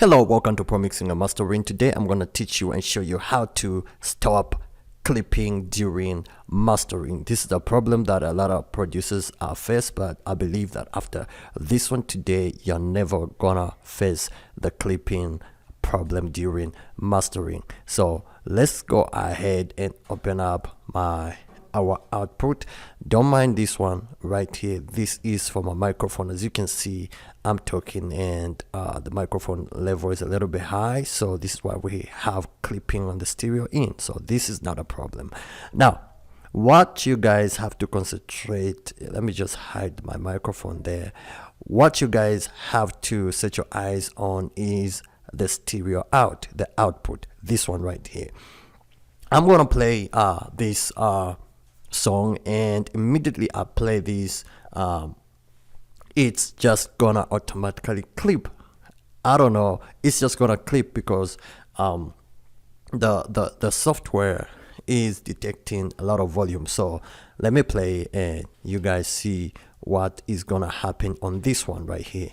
Hello, welcome to Pro Mixing and Mastering. Today I'm going to teach you and show you how to stop clipping during mastering. This is a problem that a lot of producers face, but I believe that after this one today, you're never gonna face the clipping problem during mastering. So let's go ahead and open up our output. Don't mind this one right here. This is for my microphone. As you can see, I'm talking and the microphone level is a little bit high, so this is why we have clipping on the stereo in. So this is not a problem. Now what you guys have to concentrate, let me just hide my microphone there. What you guys have to set your eyes on is the stereo out, the output, this one right here. I'm gonna play this song, and immediately I play this, it's just gonna automatically clip. I don't know, it's just gonna clip because the software is detecting a lot of volume. So let me play and you guys see what is gonna happen on this one right here.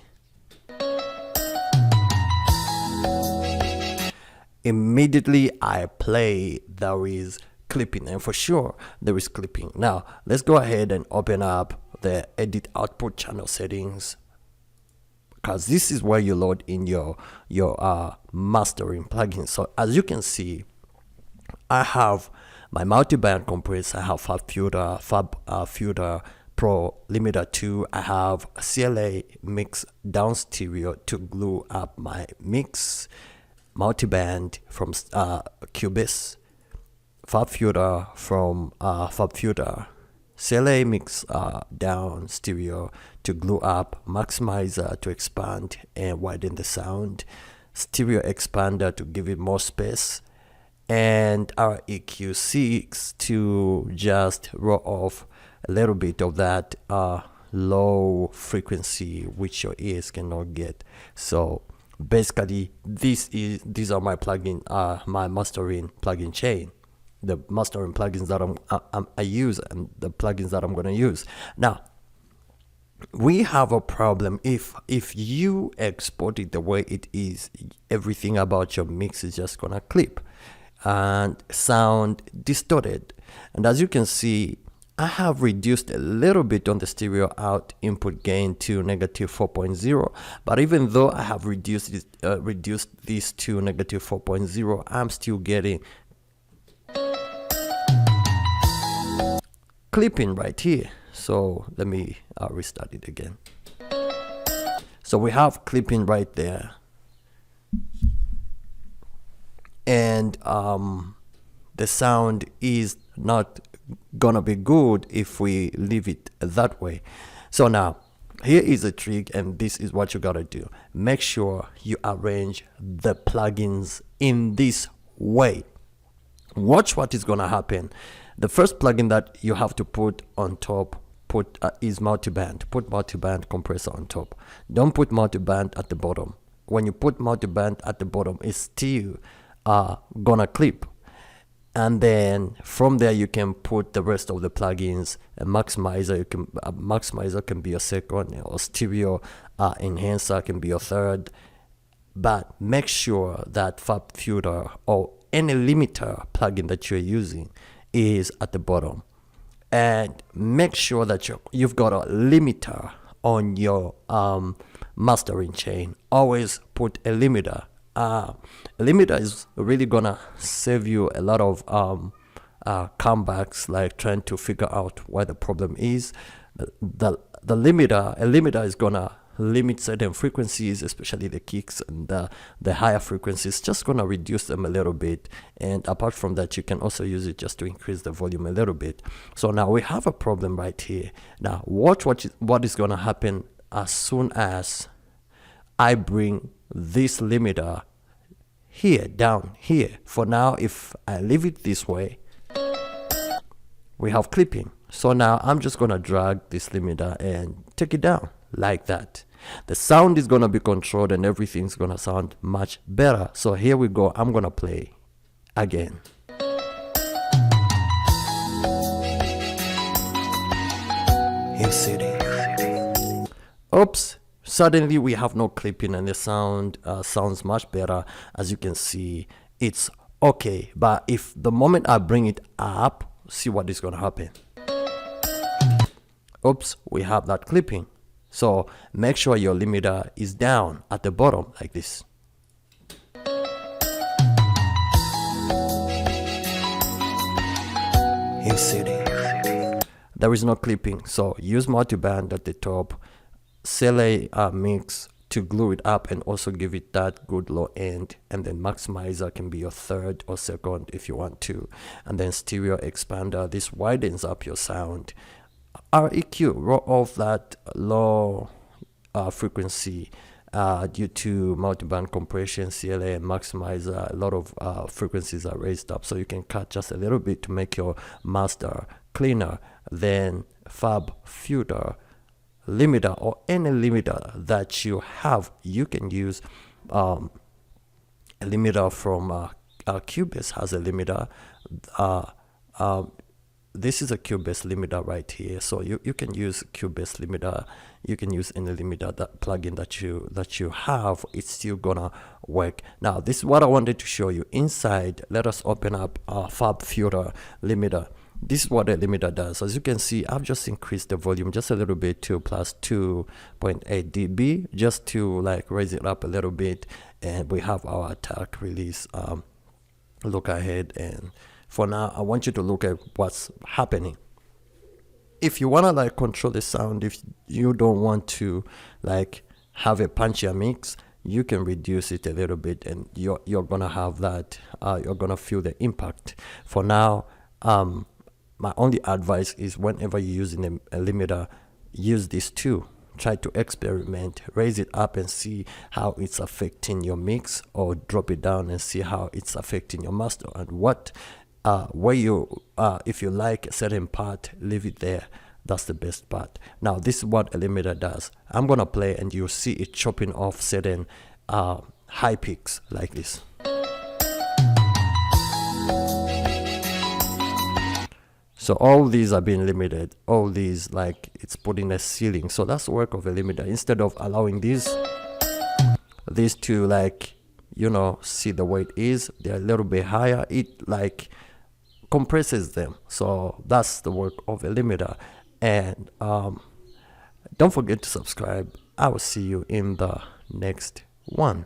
Immediately I play, there is clipping, and for sure there is clipping. Now let's go ahead and open up the edit output channel settings, because this is where you load in your mastering plugins. So as you can see, I have my multi-band compressor, I have Fruityloops Pro Limiter 2, I have CLA mix down stereo to glue up my mix, multi-band from Cubase, Fruityloops from Fruityloops, CLA mix down stereo to glue up, maximizer to expand and widen the sound, stereo expander to give it more space, and our EQ6 to just roll off a little bit of that low frequency which your ears cannot get. So basically these are my plugin, my mastering plugin chain, the mastering plugins that I use and the plugins that I'm going to use. Now we have a problem. If you export it the way it is, everything about your mix is just gonna clip and sound distorted. And as you can see, I have reduced a little bit on the stereo out input gain to -4.0, but even though I have reduced this to -4.0, I'm still getting clipping right here. So let me restart it again. So we have clipping right there, and the sound is not gonna be good if we leave it that way. So now here is a trick, and this is what you gotta do. Make sure you arrange the plugins in this way. Watch what is gonna happen. The first plugin that you have to put on top is multiband. Put multiband compressor on top. Don't put multiband at the bottom. When you put multiband at the bottom, it's still gonna clip. And then from there you can put the rest of the plugins. A maximizer, maximizer can be a second, or stereo enhancer can be a third. But make sure that Fruityloops or any limiter plugin that you're using is at the bottom, and make sure that you've got a limiter on your mastering chain. Always put a limiter. A limiter is really gonna save you a lot of comebacks, like trying to figure out why the problem is. A limiter is gonna limit certain frequencies, especially the kicks and the higher frequencies, just gonna reduce them a little bit. And apart from that, you can also use it just to increase the volume a little bit. So now we have a problem right here. Now watch what is gonna happen as soon as I bring this limiter here down here. For now, if I leave it this way, we have clipping. So now I'm just gonna drag this limiter and take it down like that. The sound is gonna be controlled and everything's gonna sound much better. So here we go. I'm gonna play again. Hill City. Oops, suddenly we have no clipping and the sound sounds much better. As you can see, it's okay. But if the moment I bring it up, see what is going to happen. Oops, we have that clipping. So make sure your limiter is down at the bottom like this. You see it. There is no clipping, so use multiband at the top, select a mix to glue it up and also give it that good low end, and then maximizer can be your third or second if you want to, and then stereo expander. This widens up your sound. REQ, raw off that low frequency due to multiband compression, CLA and maximizer. A lot of frequencies are raised up, so you can cut just a little bit to make your master cleaner. Then Flstudio limiter or any limiter that you have, you can use a limiter from Cubase has a limiter. This is a Cubase limiter right here, so you can use Cubase limiter. You can use any limiter, that plugin that you have, it's still gonna work. Now this is what I wanted to show you inside. Let us open up our Flstudio limiter. This is what a limiter does. As you can see, I've just increased the volume just a little bit to plus 2.8 dB, just to like raise it up a little bit, and we have our attack release look ahead. And for now, I want you to look at what's happening. If you want to like control the sound, if you don't want to like have a punchier mix, you can reduce it a little bit, and you're gonna have that. You're gonna feel the impact. For now, my only advice is whenever you're using a limiter, use this too. Try to experiment, raise it up and see how it's affecting your mix, or drop it down and see how it's affecting your master. And what where you if you like a certain part, leave it there. That's the best part. Now this is what a limiter does. I'm gonna play and you'll see it chopping off certain high peaks like this. So all these are being limited. All these, like, it's putting a ceiling. So that's the work of a limiter. Instead of allowing these to, like, you know, see the way it is, they're a little bit higher. It like compresses them. So that's the work of a limiter. And don't forget to subscribe. I will see you in the next one.